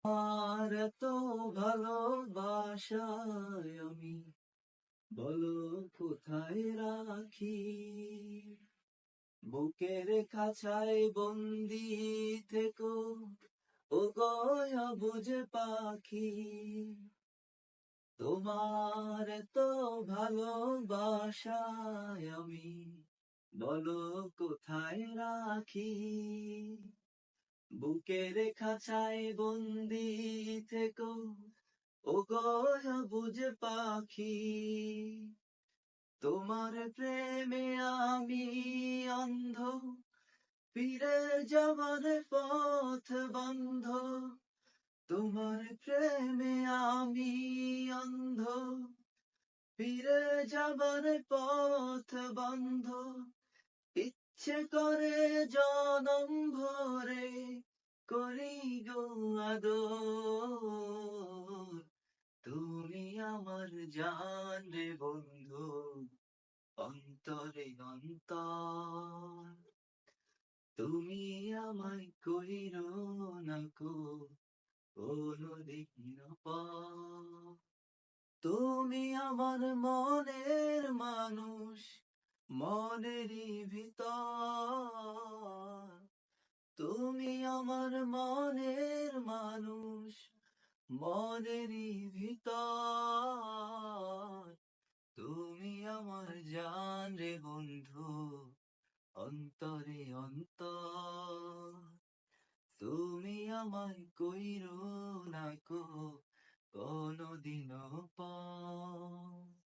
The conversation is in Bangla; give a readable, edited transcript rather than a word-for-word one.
আর এত ভালোবাসায় আমি বলো কোথায় রাখি, বুকের খাঁচায় বন্দি থেকো ও গয়া বুঝে পাখি, তোমার এত ভালোবাসায় আমি বলো কোথায় রাখি, বুকের খাঁচায় বন্দি থেকো ও গয়া বুঝে পাখি, তোমার প্রেমে আমি অন্ধ, ফিরে যাবার পথ বন্ধ, তোমার প্রেমে আমি অন্ধ, ফিরে যাবার পথ বন্ধ, ইচ্ছে করে জনম ভরে করি গো আদর, তুমি আমার জান রে বন্ধু, অন্তরে অন্তর, তুমি আমায় কইরো না কো কোনদিন পর, তুমি আমার মনের মানুষ, মনেরই ভিতর, তুমি আমার মনের মানুষ, মনেরই ভিতর, তুমি আমার জান রে বন্ধু, অন্তরে অন্তর, তুমি আমায় কইরো না কো কোনদিনও পর।